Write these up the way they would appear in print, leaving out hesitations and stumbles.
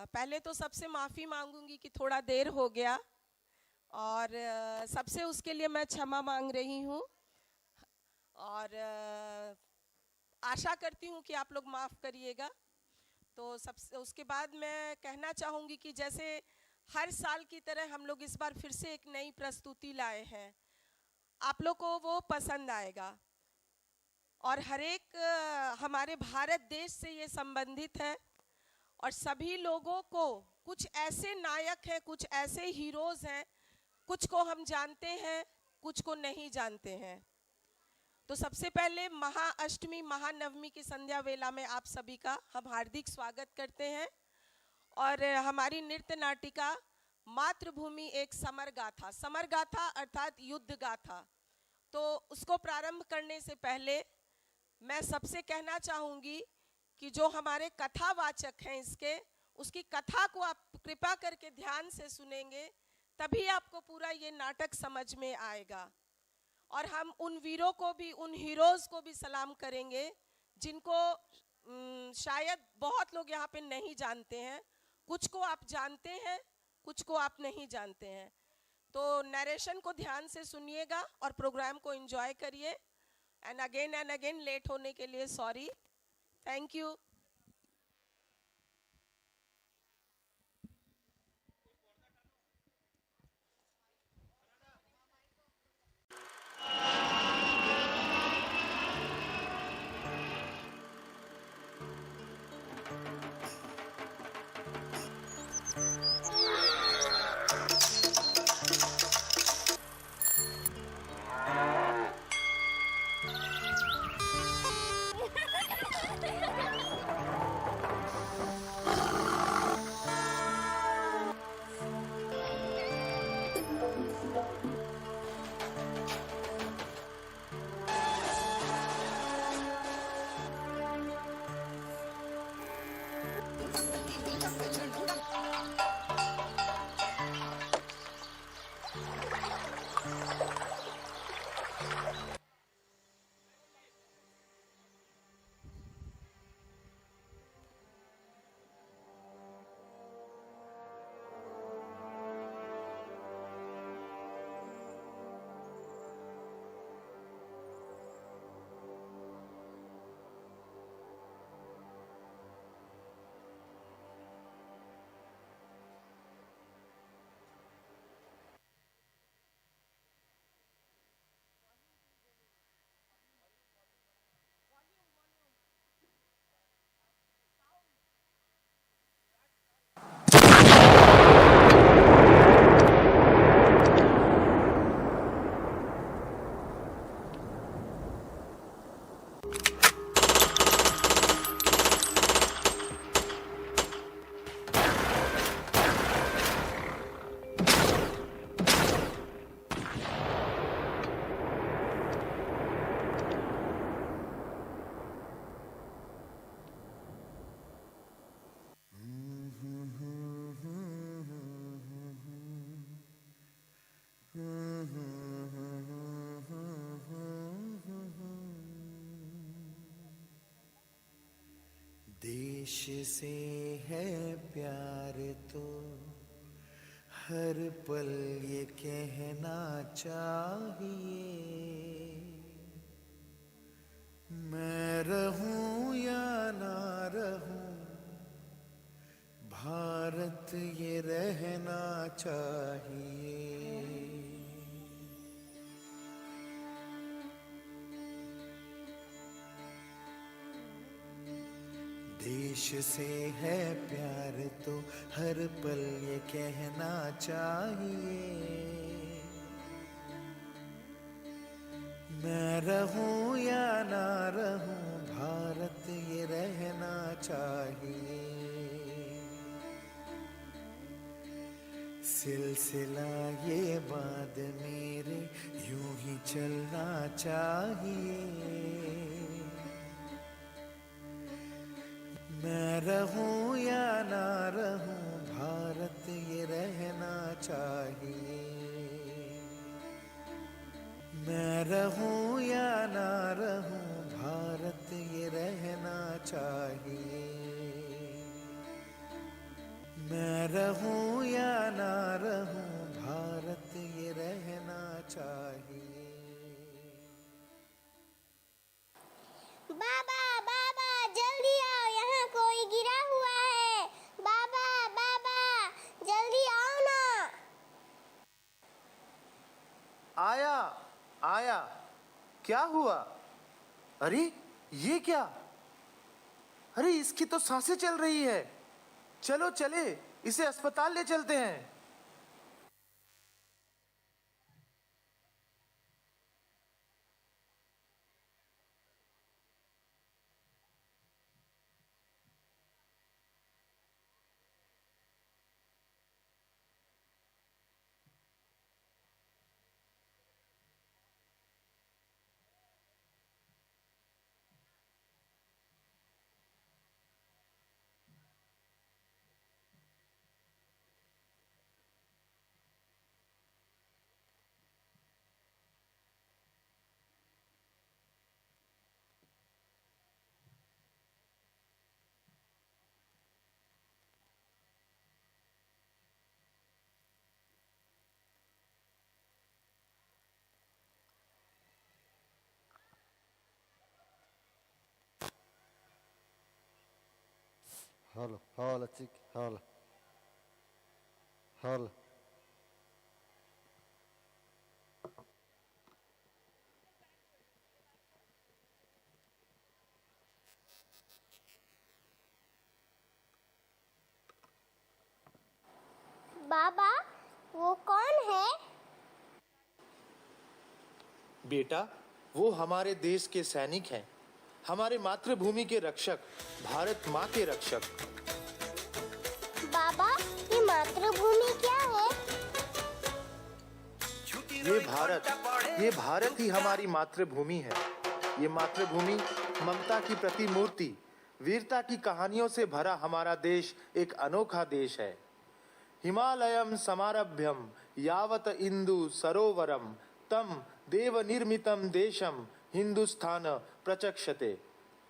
पहले तो सबसे माफ़ी मांगूंगी कि थोड़ा देर हो गया और सबसे उसके लिए मैं क्षमा मांग रही हूँ और आशा करती हूँ कि आप लोग माफ़ करिएगा। तो सबसे उसके बाद मैं कहना चाहूँगी कि जैसे हर साल की तरह हम लोग इस बार फिर से एक नई प्रस्तुति लाए हैं, आप लोग को वो पसंद आएगा और हर एक हमारे भारत देश से ये संबंधित है और सभी लोगों को कुछ ऐसे नायक हैं, कुछ ऐसे हीरोज़ हैं, कुछ को हम जानते हैं, कुछ को नहीं जानते हैं। तो सबसे पहले महाअष्टमी महानवमी की संध्या वेला में आप सभी का हम हार्दिक स्वागत करते हैं और हमारी नृत्य नाटिका मातृभूमि एक समर गाथा, समर गाथा अर्थात युद्ध गाथा, तो उसको प्रारंभ करने से पहले मैं सबसे कहना चाहूँगी कि जो हमारे कथावाचक हैं उसकी कथा को आप कृपा करके ध्यान से सुनेंगे, तभी आपको पूरा ये नाटक समझ में आएगा। और हम उन वीरों को भी, उन हीरोज़ को भी सलाम करेंगे जिनको शायद बहुत लोग यहाँ पे नहीं जानते हैं, कुछ को आप जानते हैं, कुछ को आप नहीं जानते हैं। तो नरेशन को ध्यान से सुनिएगा और प्रोग्राम को एंजॉय करिए। एंड अगेन लेट होने के लिए सॉरी, थैंक यू। देश से है प्यार तो हर पल ये कहना चाहिए, मैं रहूं या ना रहूं भारत ये रहना चाहिए। देश से है प्यार तो हर पल ये कहना चाहिए, मैं रहूं या ना रहूं भारत ये रहना चाहिए। सिलसिला ये बात मेरे यूं ही चलना चाहिए, मैं रहूं या ना रहूं भारत ये रहना चाहिए, मैं रहूं या ना रहूं भारत ये रहना चाहिए, मैं रहूं या ना रहूं, भारत ये रहना चाहिए। बाबा बाबा जल्दी आओ, यहाँ कोई गिरा हुआ है। बाबा बाबा जल्दी आओ ना। आया आया, क्या हुआ? अरे ये क्या? अरे इसकी तो सांसें चल रही है। चलो चले, इसे अस्पताल ले चलते हैं। Hola, hola, chiqui, hola. Hola. बाबा वो कौन है? बेटा, वो हमारे देश के सैनिक हैं, हमारे मातृभूमि के रक्षक, भारत माँ के रक्षक। बाबा ये मातृभूमि क्या है? ये भारत ही हमारी मातृभूमि है। ये मातृभूमि ममता की प्रतिमूर्ति, वीरता की कहानियों से भरा हमारा देश एक अनोखा देश है। हिमालयम समारभ्यम यावत इंदु सरोवरम तम देव निर्मितम देशम हिंदुस्तान प्रचक्षते।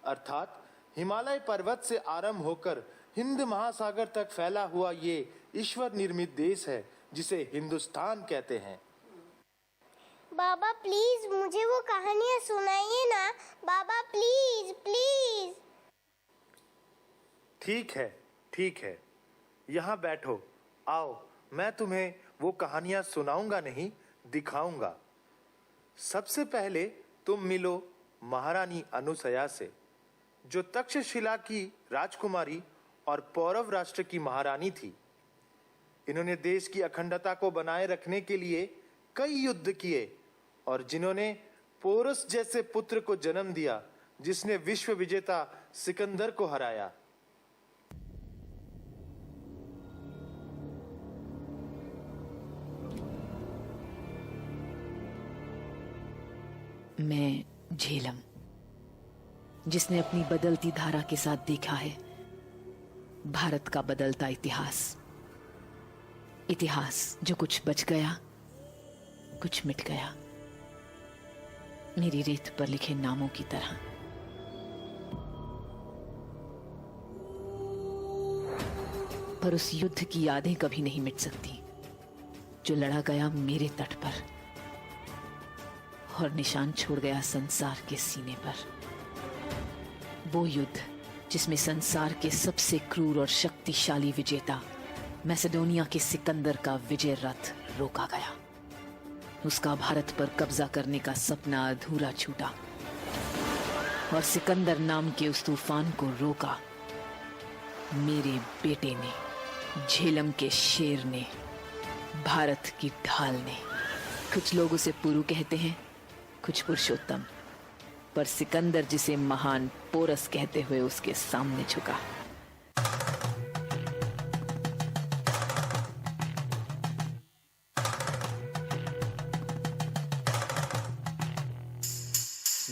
अर्थात हिमालय पर्वत से आरंभ होकर हिंद महासागर तक फैला हुआ ये ईश्वर निर्मित देश है जिसे हिंदुस्तान कहते हैं। बाबा प्लीज मुझे वो कहानियाँ सुनाइए ना। बाबा प्लीज प्लीज। ठीक है, यहाँ बैठो। आओ, मैं तुम्हें वो कहानियां सुनाऊंगा नहीं, दिखाऊंगा। सबसे पहले तुम मिलो महारानी अनुसया से, जो तक्षशिला की राजकुमारी और पौरव राष्ट्र की महारानी थी। इन्होंने देश की अखंडता को बनाए रखने के लिए कई युद्ध किए और जिन्होंने पोरस जैसे पुत्र को जन्म दिया, जिसने विश्व विजेता सिकंदर को हराया। मैं झेलम, जिसने अपनी बदलती धारा के साथ देखा है भारत का बदलता इतिहास जो कुछ बच गया, कुछ मिट गया, मेरी रेत पर लिखे नामों की तरह। पर उस युद्ध की यादें कभी नहीं मिट सकती जो लड़ा गया मेरे तट पर और निशान छोड़ गया संसार के सीने पर। वो युद्ध जिसमें संसार के सबसे क्रूर और शक्तिशाली विजेता मैसेडोनिया के सिकंदर का विजय रथ रोका गया। उसका भारत पर कब्जा करने का सपना अधूरा छूटा और सिकंदर नाम के उस तूफान को रोका मेरे बेटे ने, झेलम के शेर ने, भारत की ढाल ने। कुछ लोग उसे पुरु कहते हैं, कुछ पुरुषोत्तम, पर सिकंदर जिसे महान पोरस कहते हुए उसके सामने झुका।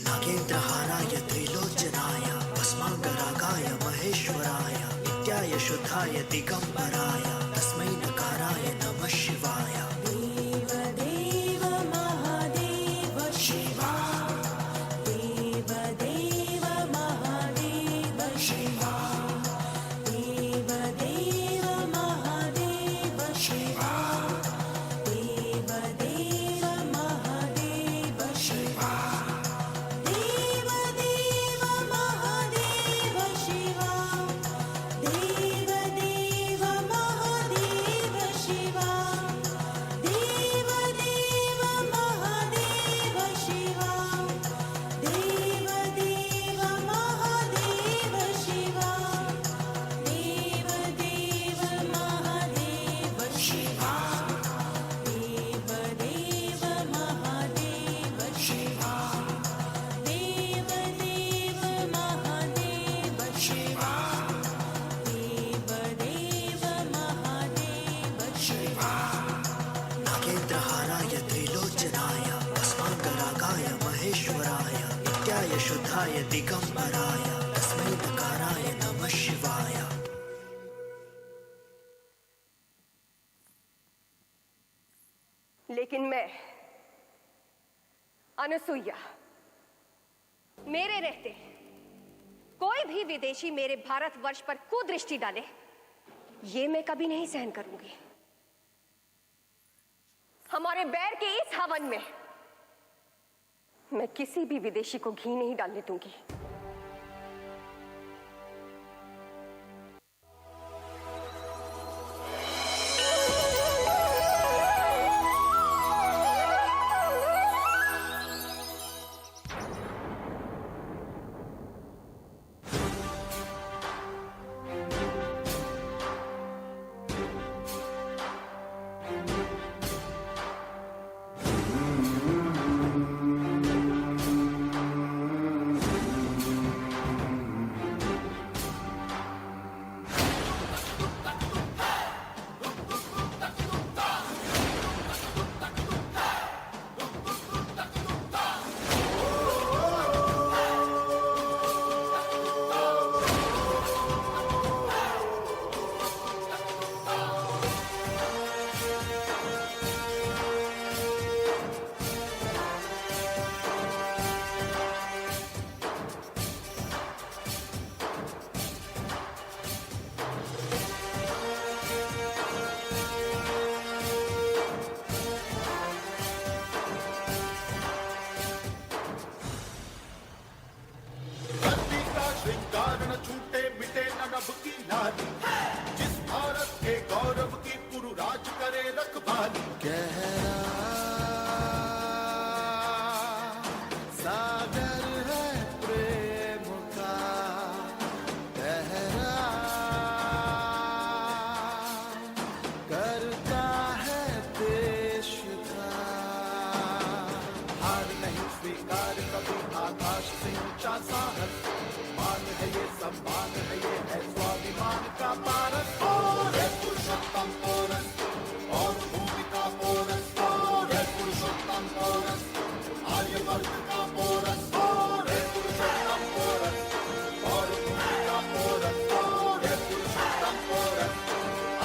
नागेन्द्रहाराय त्रिलोचनाय भस्मांगरागाय महेश्वराय नित्याय शुद्धाय दिगंबराय तस्मै नकाराय नमः शिवाय। शुद्धाय दिगंबराय तस्मै नकाराय नमः शिवाय। लेकिन मैं अनसुईया, मेरे रहते कोई भी विदेशी मेरे भारतवर्ष पर कुदृष्टि डाले, ये मैं कभी नहीं सहन करूंगी। हमारे बैर के इस हवन में मैं किसी भी विदेशी को घी नहीं डालने दूंगी। जिस भारत के गौरव की पुरु राज करे रखवाली। गहरा सागर है प्रेम का, गहरा करता है देश का। हार नहीं स्वीकार कभी आकाश से ऊंचा साहस, मान है ये सम्मान है ये है स्वाभिमान का पारस। और है पुरुषोत्तम पोरस और भूमि का पोरस, और है पुरुषोत्तम पोरस आर्यवर्त का पोरस, और है पुरुषोत्तम पोरस और भूमि का पोरस, और है पुरुषोत्तम पोरस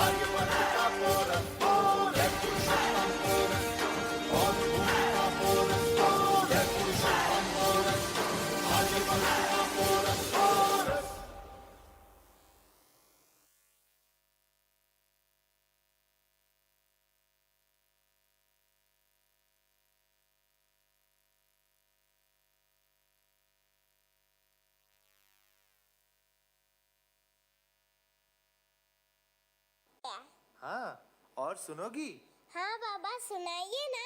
आर्यवर्त का पोरस, और है पुरुषोत्तम पोरस और भूमि का पोरस, और है पुरुषोत्तम पोरस आर्यवर्त का पोरस। हाँ, और सुनोगी? हाँ बाबा, सुनाइए ना।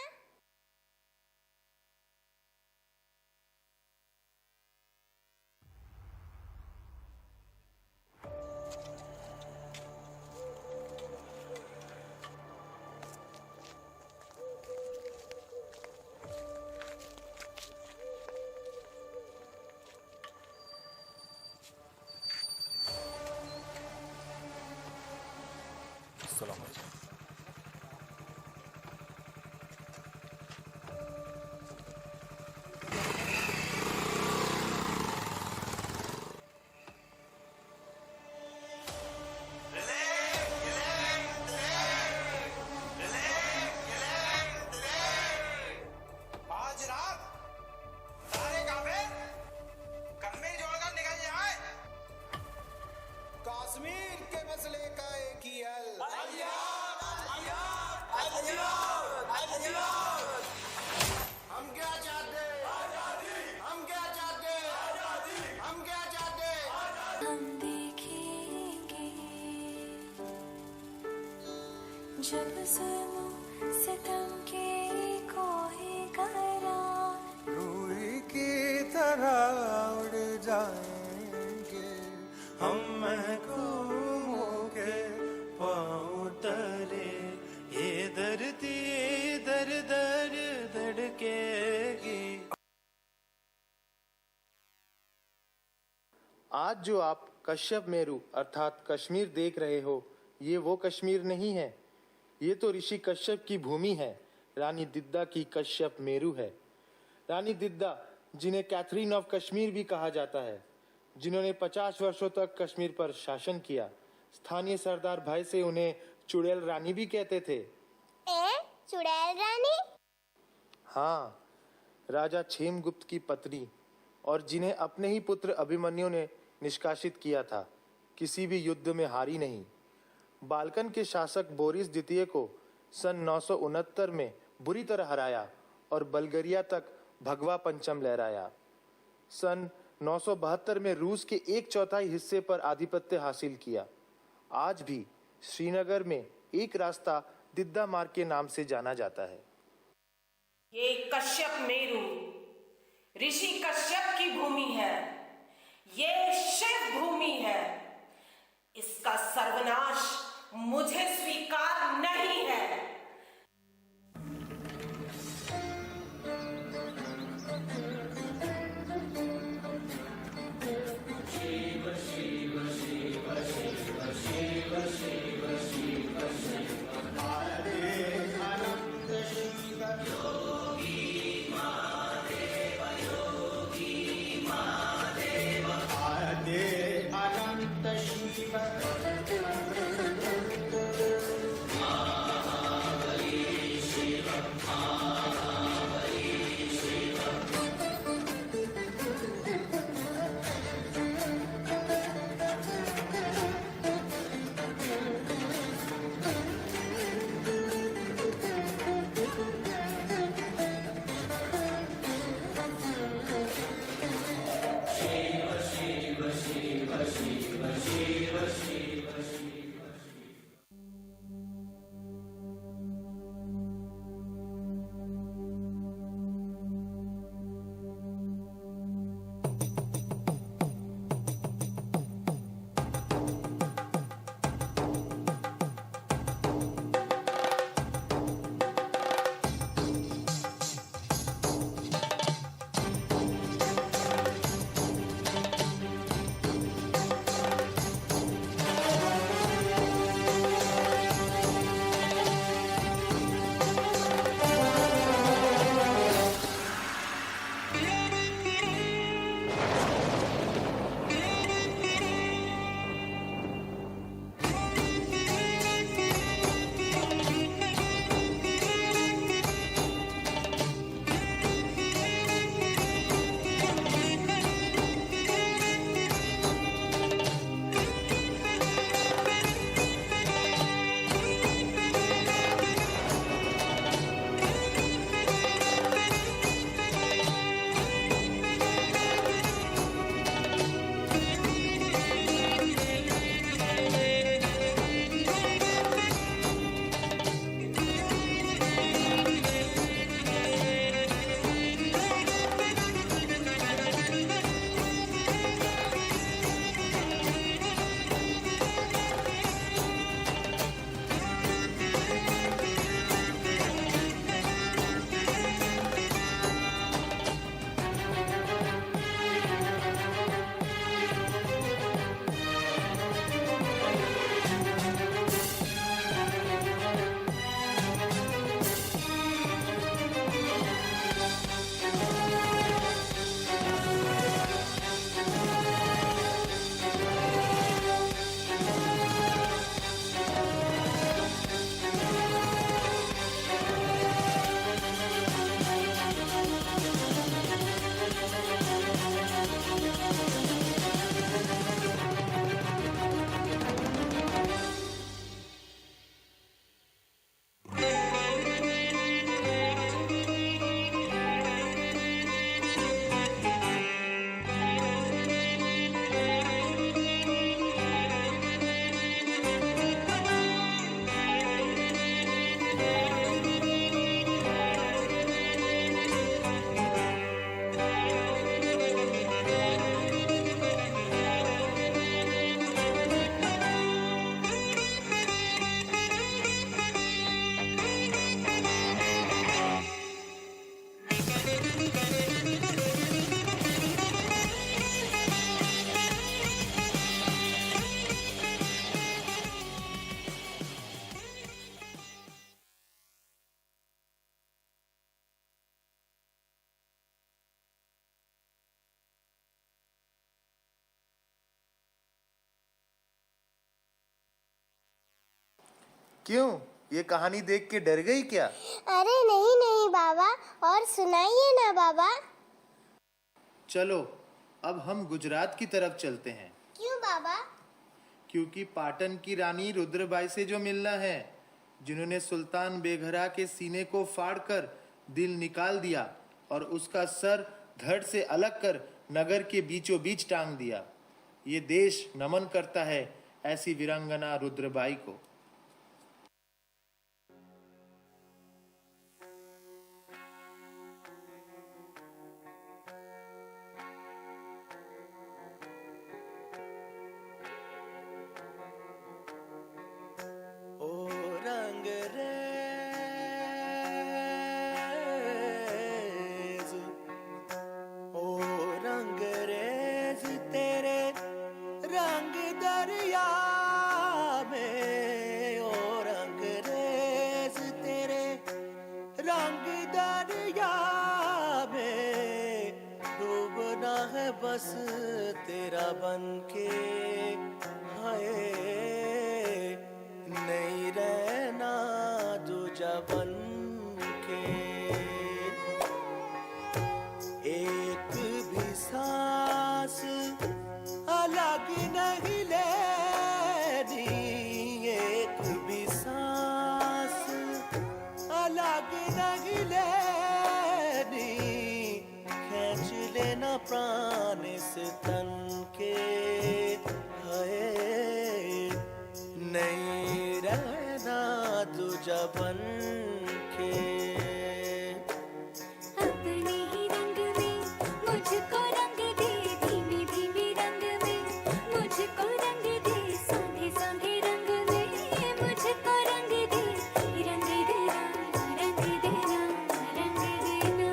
कश्मीर के मसले का एक ही हल। हम क्या चाहते, हम क्या चाहते, हम क्या चाहते। हम देखेंगे जब जुल्म सितम के कोई करा, रूही की तरह उड़ जाएंगे हम महकूमों के पाँव तले। ये धरती दर दर धड़केगी। आज जो आप कश्यप मेरू अर्थात कश्मीर देख रहे हो, ये वो कश्मीर नहीं है। ये तो ऋषि कश्यप की भूमि है। रानी दिद्दा की कश्यप मेरू है। रानी दिद्दा जिन्हें कैथरीन ऑफ कश्मीर भी कहा जाता है, जिन्होंने 50 वर्षों तक कश्मीर पर शासन किया। स्थानीय सरदार भय से उन्हें चुड़ैल रानी भी कहते थे। चुड़ैल रानी? हाँ, राजा क्षेमगुप्त की पत्नी, और जिन्हें अपने ही पुत्र अभिमन्यु ने निष्कासित किया था, किसी भी युद्ध में हारी नहीं। बाल्कन के शासक बोरिस द्वितीय को सन 969 में बुरी तरह हराया और बल्गेरिया तक भगवा पंचम लहराया। सन 972 में रूस के 1/4 हिस्से पर आधिपत्य हासिल किया। आज भी श्रीनगर में एक रास्ता दिद्दा मार्ग के नाम से जाना जाता है। ये कश्यप मेरु ऋषि कश्यप की भूमि है, ये शिव भूमि है। इसका सर्वनाश मुझे स्वीकार नहीं है। क्यों, ये कहानी देख के डर गई क्या? अरे नहीं नहीं बाबा, और सुनाइए ना बाबा। चलो अब हम गुजरात की तरफ चलते हैं। क्यों बाबा? क्योंकि पाटन की रानी रुद्रबाई से जो मिलना है, जिन्होंने सुल्तान बेघरा के सीने को फाड़कर दिल निकाल दिया और उसका सर धड़ से अलग कर नगर के बीचों बीच टांग दिया। ये देश नमन करता है ऐसी वीरांगना रुद्रबाई को। ओ रंग रेज तेरे रंग दरिया में, ओ रंग रेज तेरे रंग दरिया में, डूबना है बस तेरा बनके, हाय नहीं रहना दूजा बन के। एक भी सांस अलग नहीं लेनी, एक भी सांस अलग नहीं लेनी, खींच लेना प्राण इस तन के, हाय नहीं रहना दूजा बन के। अपने ही रंग में मुझको रंग दे, धीमे धीमे रंग में मुझको रंग दे, संधे संधे रंग में मुझको रंग दे, रंग देना रंग देना रंग देना।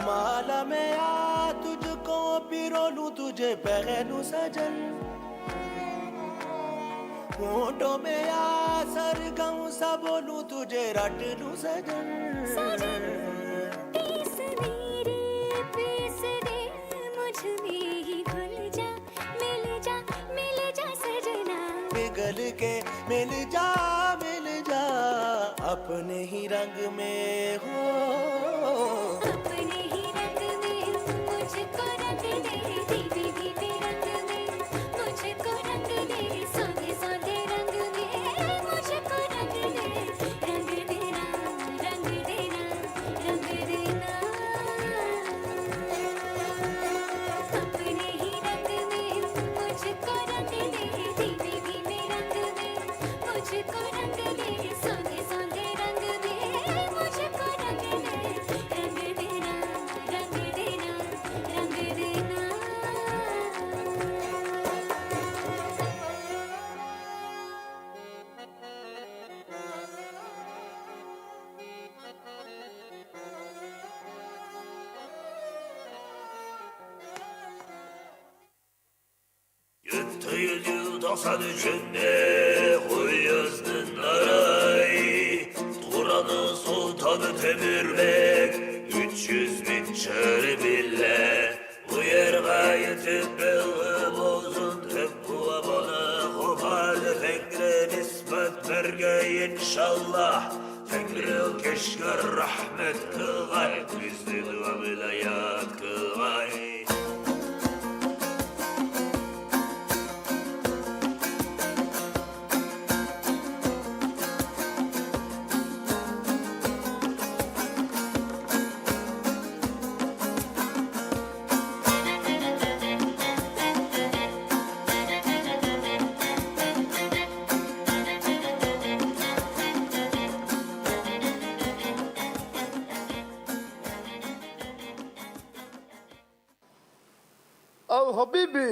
माला में आ तुझको पिरोलूं, तुझे पहनूं सजन, होठों में आ सरगम सा बोलूं, तुझे रट लूं सजन। पीस मेरे पीस दे, मुझ में ही घुल जा, मिल जा सजना। पिघल के मिल जा अपने ही रंग में हो, अपने ही रंग में मुझको रंग दे, धीमे धीमे रंग में मुझको रंग दे, सौंधे सौंधे रंग में मुझको रंग दे, रंग देना रंग देना रंग देना। अपने ही रंग में मुझको रंग दे, धीमे धीमे रंग में मुझको रंग दे, सौंधे सौंधे रंग में मुझको रंग दे, रंग देना रंग देना रंग देना। Yüttüydü dosa düşünde Huyuzdun arayı Turan'ın sultanı Temirlek 300 bin çarı bille Bu yer gayetip belli bozun Tebbuğa bana kubardı Fengre nisbet berge inşallah Fengre keşker rahmet kılgay Bizde dua vilayat kılgay अब हबीबी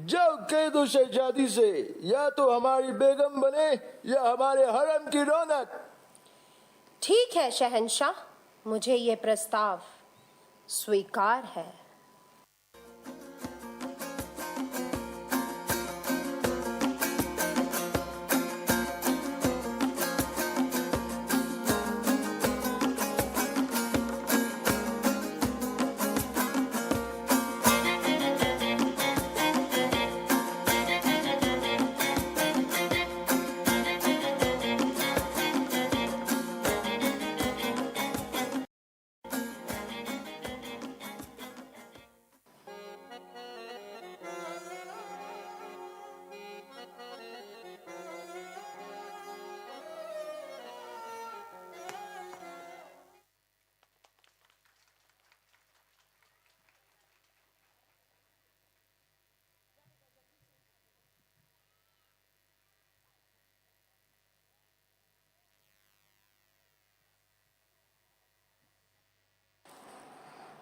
जाओ कह दो शहजादी से या तो हमारी बेगम बने या हमारे हरम की रौनक। ठीक है शहंशाह, मुझे ये प्रस्ताव स्वीकार है।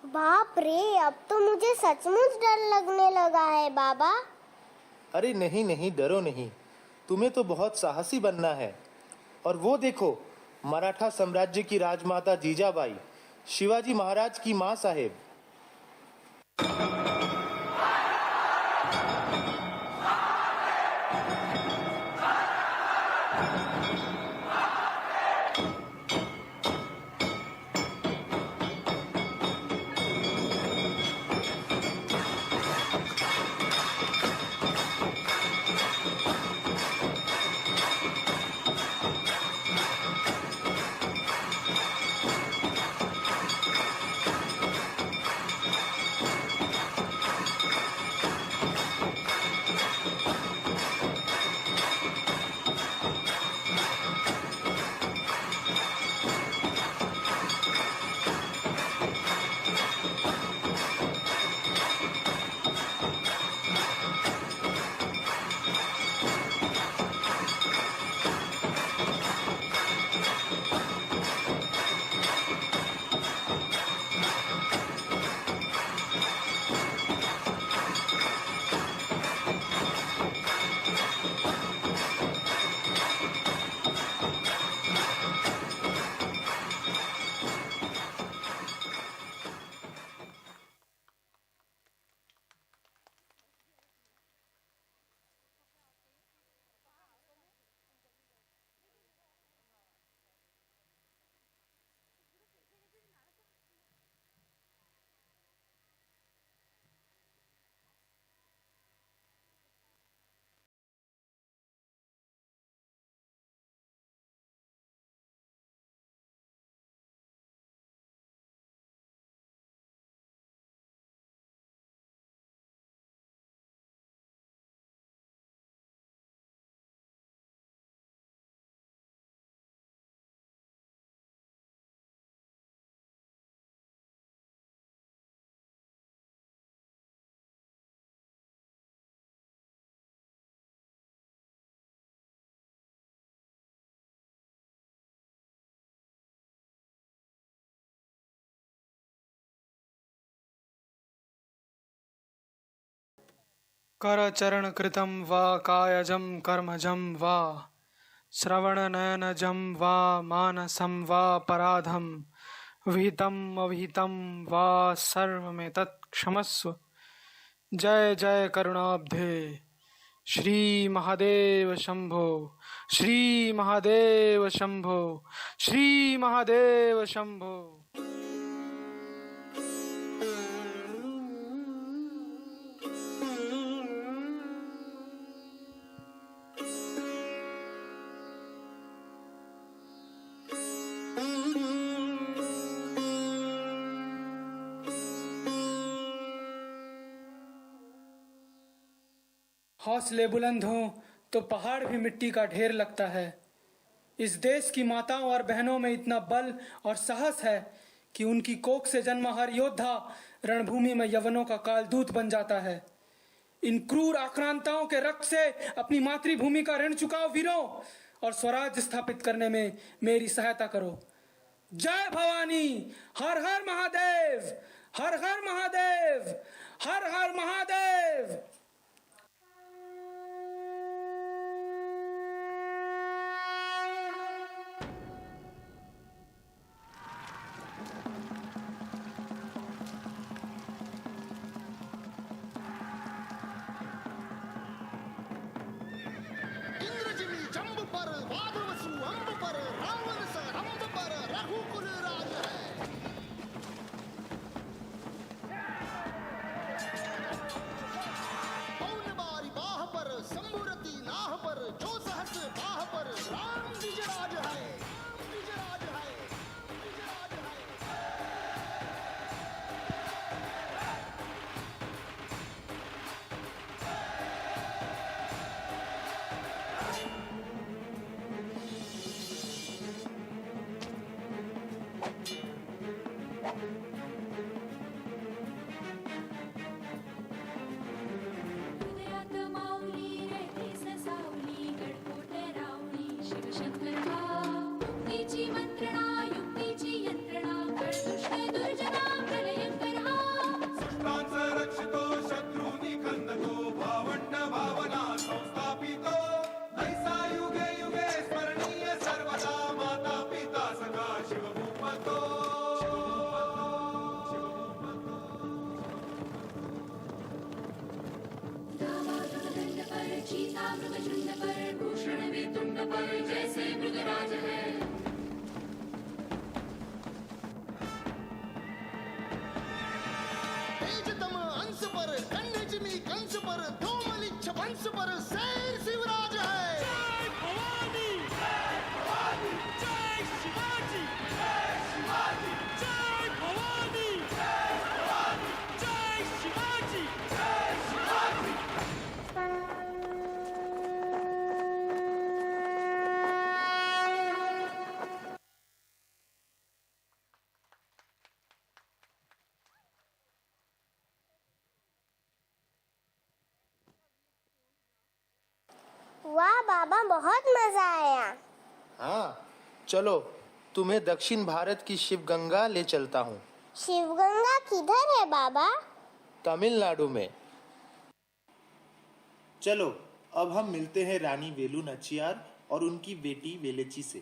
बाप रे, अब तो मुझे सचमुच डर लगने लगा है बाबा। अरे नहीं नहीं, डरो नहीं, तुम्हें तो बहुत साहसी बनना है। और वो देखो, मराठा साम्राज्य की राजमाता जीजाबाई, शिवाजी महाराज की माँ साहेब। करचरणकृतं वा कायजं कर्मजं वा श्रवणनयनजं वा मानसं वा पराधं विहितम् अविहितं वा सर्वमेतत् क्षमस्व। जय जय करुणाब्धे श्री महादेव शंभो, श्री महादेव शंभो, श्री महादेव शंभो। हौसले बुलंद हों तो पहाड़ भी मिट्टी का ढेर लगता है। इस देश की माताओं और बहनों में इतना बल और साहस है कि उनकी कोख से जन्मा हर योद्धा रणभूमि में यवनों का कालदूत बन जाता है। इन क्रूर आक्रांताओं के रक्त से अपनी मातृभूमि का ऋण चुकाओ वीरों, और स्वराज्य स्थापित करने में मेरी सहायता करो। जय भवानी, हर हर महादेव, हर हर महादेव, हर हर महादेव। पर राम विजयराज है, विजयराज है, विजयराज है। हृदयात माऊली रहिते ससावली गडकोट रावणी शिवशंकर मुक्तीची मंत्रणा युक्तीची यंत्रणा कळदुष्ट दुर्जना प्रलयंकर सृष्टांचा रक्षितो शत्रूंनी खंदतो भावंड भावना संस्थापितो ऐसा युगे युगे स्मरणीय सर्वदा माता पिता सखा शिवभूपतो दंड पर चीता मृगशृंग पर भूषण वितुंड पर जैसे मृगराज है तेजतम अंश पर कन्हजमी कंस पर धूमलिच्छ वंश पर शेर शिवराज है। जय भवानी, जय भवानी, जय शिवाजी, जय शिवाजी, जय भवानी, जय भवानी, जय शिवाजी, जय शिवाजी। वाह बाबा, बहुत मजा आया। हाँ, चलो तुम्हें दक्षिण भारत की शिवगंगा ले चलता हूँ। शिवगंगा किधर है बाबा? तमिलनाडु में। चलो अब हम मिलते हैं रानी वेलु नचियार और उनकी बेटी वेलेची से।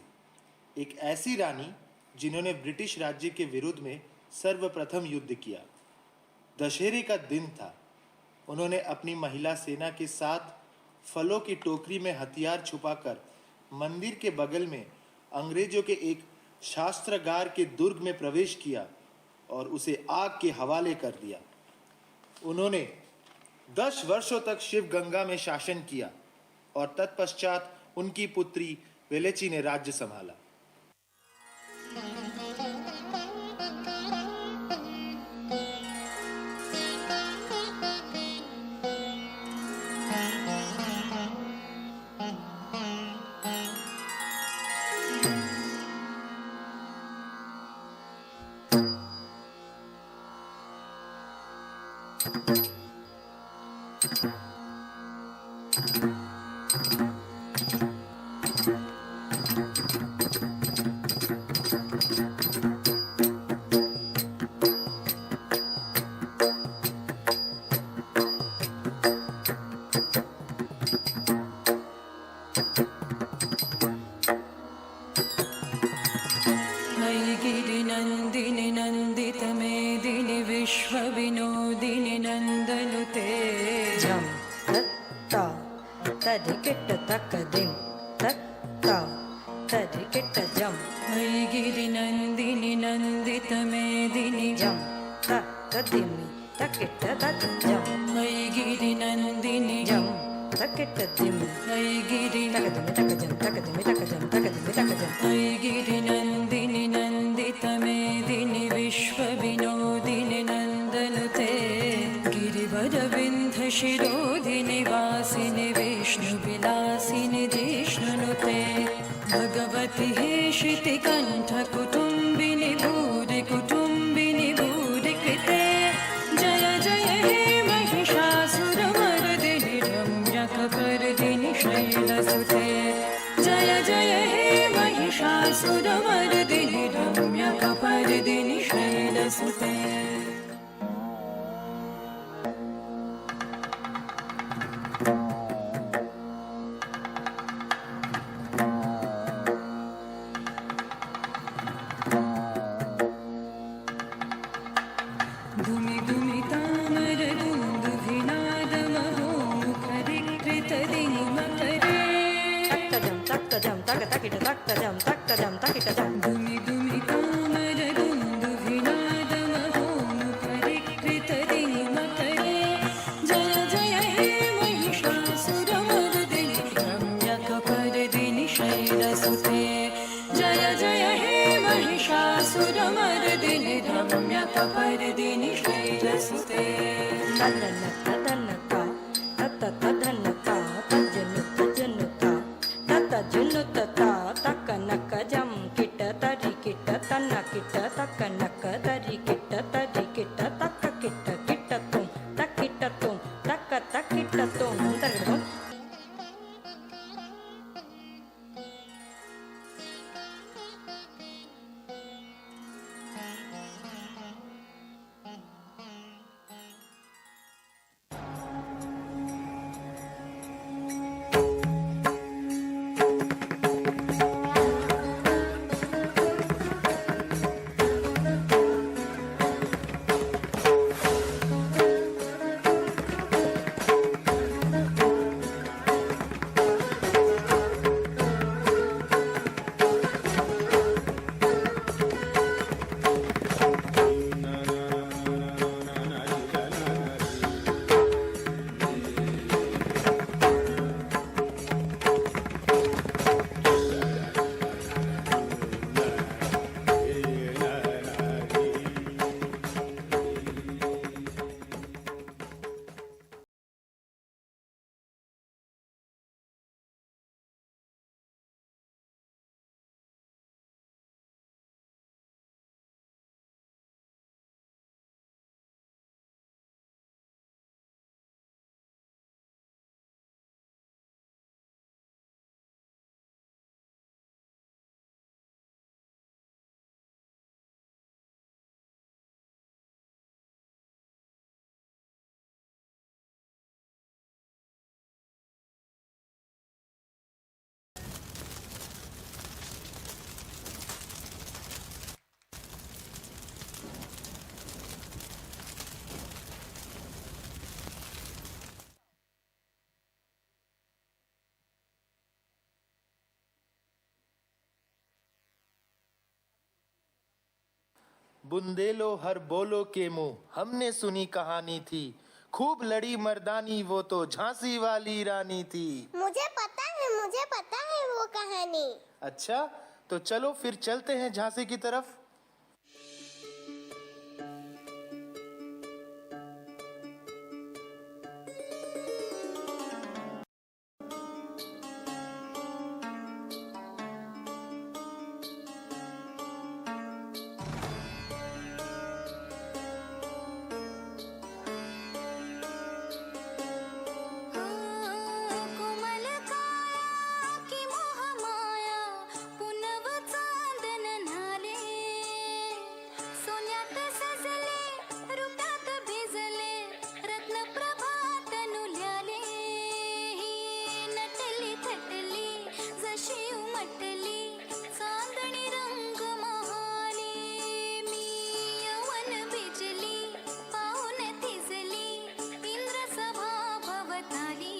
एक ऐसी रानी जिन्होंने ब्रिटिश राज्य के विरुद्ध में सर्वप्रथम युद्ध किया। दशहरे का दिन था। उन्होंने अपनी महिला सेना के साथ फलों की टोकरी में हथियार छुपाकर मंदिर के बगल में अंग्रेजों के एक शास्त्रागार के दुर्ग में प्रवेश किया और उसे आग के हवाले कर दिया। उन्होंने 10 वर्षों तक शिवगंगा में शासन किया और तत्पश्चात उनकी पुत्री वेलेची ने राज्य संभाला। गिरिनन्दिनि नन्दित मेदिनि विश्वविनोदिनि नन्दनुते जम तत्ता तदिकिट तकदिम तत्ता तदिकिट जम गिरिनन्दिनि नन्दित मेदिनि जम तकदिमि तकिट तत् जम गिरिनन्दिनि जम तकिट दिम गिरि तकदिमि तकजम गिरिनन्दिनि नन्दित मेदिनि विश्वविनोदिनि नन्दनुते गिरिवरविन्ध शिरोधिनि वासिनि विष्णुविलासिनि जिष्णुनुते भगवति हेशिति कण्ठ कुटुम्बिनि भूरि कुटुम्बिनि भूरि कृते जय जय हे महिषासुरमर्दिनि रम्यकपर्दिनि शैलसुते जय जय हे महिषासुरमर्दिनि रम्यकपर्दिनि शैलसुते भूमि भूमि तामर दुन्दुभिनादमहोमुखरिकृतदिङ्मकरे तकजम तक तकिट तकजम भूमि भूमि तामर दुन्दुभिनादमहोमुखरिकृतदिङ्मकरे जय जय हे महिषासुरमर्दिनि रम्यकपर्दिनि शैलसुते शैलसुते जय जय हे महिषासुरमर्दिनि रम्यकपर्दिनि शैलसुते तदनका तततदनका तजनुता ततजनुता तकनक जम किट तरि किट तन किट तकनक तरि किट तक किट किट तुम तक किट तुम तगड़ो बुंदेलो हर बोलो के मुंह हमने सुनी कहानी थी, खूब लड़ी मर्दानी वो तो झांसी वाली रानी थी। मुझे पता है वो कहानी। अच्छा, तो चलो फिर चलते हैं झांसी की तरफ। कोमल काया की मोह माया पुनव चांदन नाले सोन्यात सजले रुपात भिजले रत्न प्रभात नुल्याले नटली थटली जशी उमटली चांदणी रंग महाली मी यवन भिजली पाहून थिजली इंद्र सभा भवताली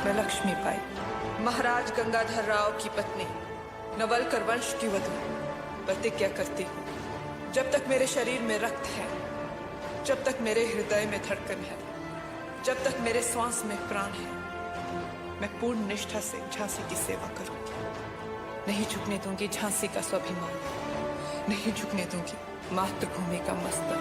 मैं लक्ष्मीबाई, महाराज गंगाधर राव की पत्नी, नवलकर वंश की वधू, प्रतिज्ञा करती हूँ, जब तक मेरे शरीर में रक्त है, जब तक मेरे हृदय में धड़कन है, जब तक मेरे श्वास में प्राण है, मैं पूर्ण निष्ठा से झांसी की सेवा करूंगी। नहीं झुकने दूंगी झांसी का स्वाभिमान, नहीं झुकने दूंगी मातृभूमि का मस्तक।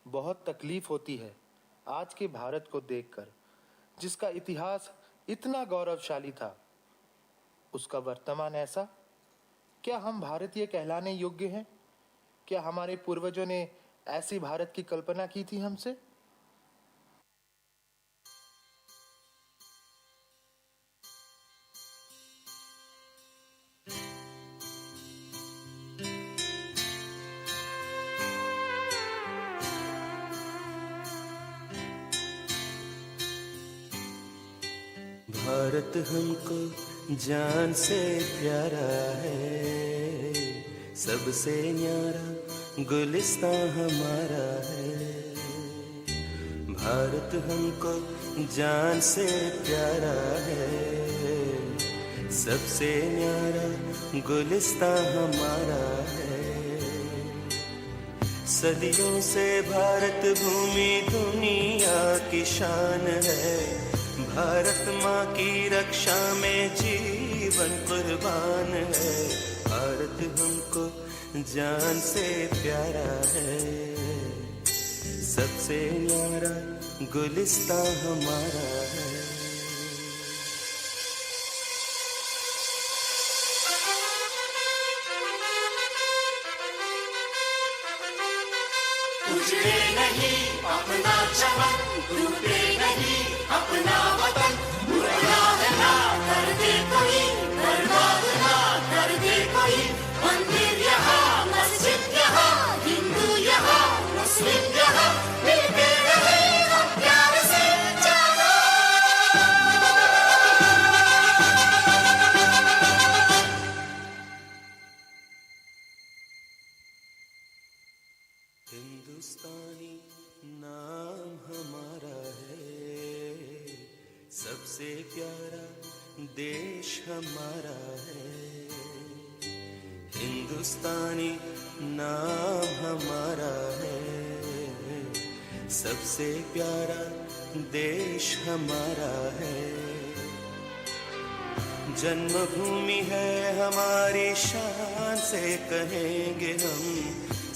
बहुत तकलीफ होती है आज के भारत को देखकर, जिसका इतिहास इतना गौरवशाली था। उसका वर्तमान ऐसा। क्या हम भारतीय कहलाने योग्य हैं? क्या हमारे पूर्वजों ने ऐसी भारत की कल्पना की थी हमसे? भारत हमको जान से प्यारा है, सबसे न्यारा गुलिस्तां हमारा है। भारत हमको जान से प्यारा है, सबसे न्यारा गुलिस्तां हमारा है। सदियों से भारत भूमि दुनिया की शान है, भारत माँ की रक्षा में जीवन कुर्बान है। भारत हमको जान से प्यारा है, सबसे न्यारा गुलिस्तां हमारा है। उजड़े नहीं अपना चमन, टूटे नहीं अपना वतन, बुरा है ना कर दे कोई, बर्बाद ना कर दे कोई। मंदिर यहाँ, मस्जिद यहाँ, हिंदू यहाँ, मुस्लिम यहाँ, मिलते रहे हम प्यार से जाना। हिंदुस्तानी नाम हमारा है, सबसे प्यारा देश हमारा है। हिंदुस्तानी नाम हमारा है, सबसे प्यारा देश हमारा है। जन्मभूमि है हमारी शान से कहेंगे हम,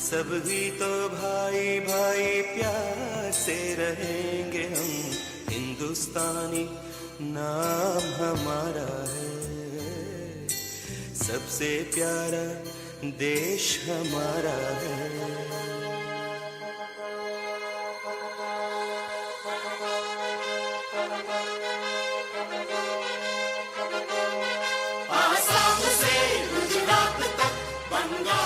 सब ही तो भाई भाई प्यार से रहेंगे हम। हिंदुस्तानी नाम हमारा है, सबसे प्यारा देश हमारा है। आसाम से गुजरात तक, बंगाल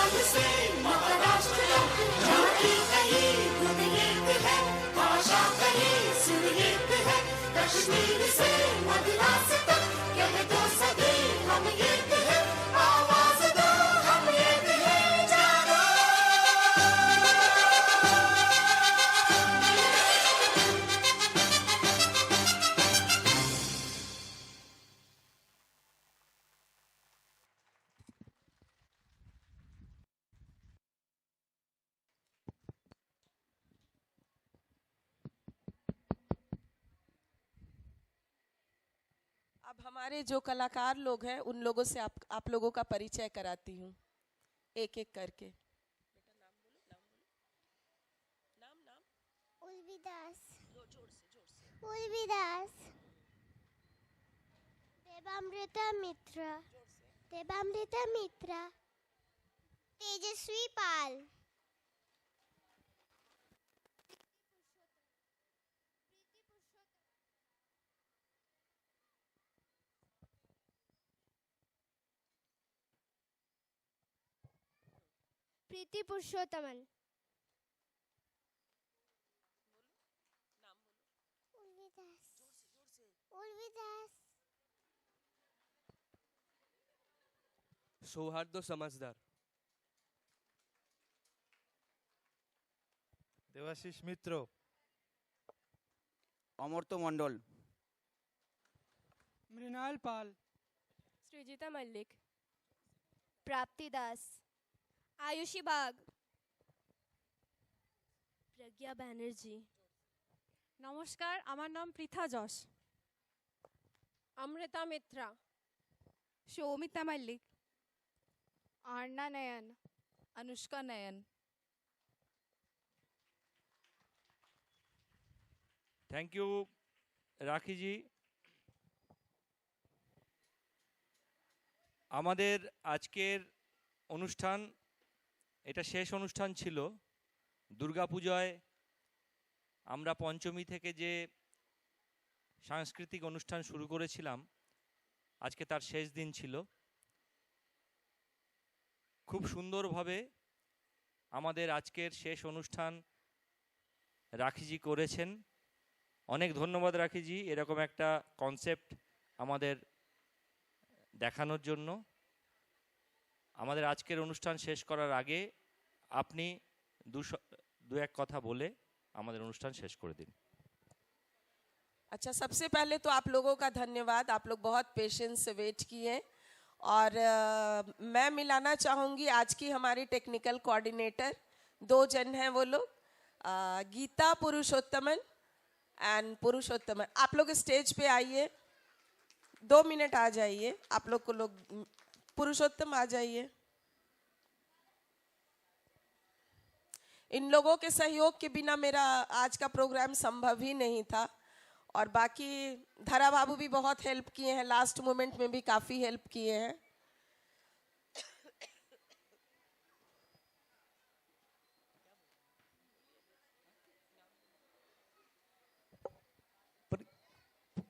कश्मीर से मद्रास तक कह दो सभी हम एक हैं, आवाज दो हम एक हैं, जानो। अब हमारे जो कलाकार लोग हैं उन लोगों से आप लोगों का परिचय कराती हूँ एक एक करके। बेटा नाम बोलो, नाम बोलो। नाम उर्विदास, जोर से। उर्विदास, देवामृता मित्र, देवामृता मित्र, तेजस्वी पाल, प्रीति पुरुषोत्तमन, उर्विदास, उर्विदास, সৌহার্দ্য সমাজদার, देवाशीष मित्र, অমর্ত্য মণ্ডল, मृणाल पाल, सृजिता मल्लिक, प्राप्ति दास, आयुषी बाग, प्रज्ञा बैनर्जी। नमस्कार, আমার নাম পৃথা যশ। অমৃতা মিত্রা, সৌমিতা মল্লিক, আর্না নয়ন, অনুষ্কা নয়ন। Thank you Rakhiji. আমাদের আজকের অনুষ্ঠান এটা শেষ অনুষ্ঠান ছিল। দুর্গাপূজায় আমরা পঞ্চমী থেকে যে সাংস্কৃতিক অনুষ্ঠান শুরু করেছিলাম, আজকে তার শেষ দিন ছিল। খুব সুন্দরভাবে আমাদের আজকের শেষ অনুষ্ঠান রাখিজি করেছেন। অনেক ধন্যবাদ রাখিজি এরকম একটা কনসেপ্ট আমাদের দেখানোর জন্য। আমাদের আজকের অনুষ্ঠান শেষ করার আগে আপনি দু এক কথা বলে আমাদের অনুষ্ঠান শেষ করে দিন। अच्छा, सबसे पहले तो आप लोगों का धन्यवाद, आप लोग बहुत पेशेंस से वेट किए। और मैं मिलाना चाहूँगी आज की हमारी टेक्निकल कोऑर्डिनेटर, 2 जन हैं वो लोग, गीता पुरुषोत्तमन एंड पुरुषोत्तमन। आप लोग स्टेज पे आइए, 2 मिनट आ जाइए। आप लोग को पुरुषोत्तम आ जाइए। इन लोगों के सहयोग के बिना मेरा आज का प्रोग्राम संभव ही नहीं था। और बाकी धरा बाबू भी बहुत हेल्प किए हैं, लास्ट मोमेंट में भी काफ़ी हेल्प किए हैं।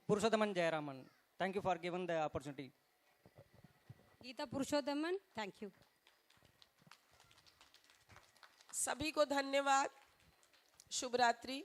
Purushothaman Jayaraman, thank you for giving the opportunity. Geeta Purushothaman, thank you. सभी को धन्यवाद। शुभ रात्रि।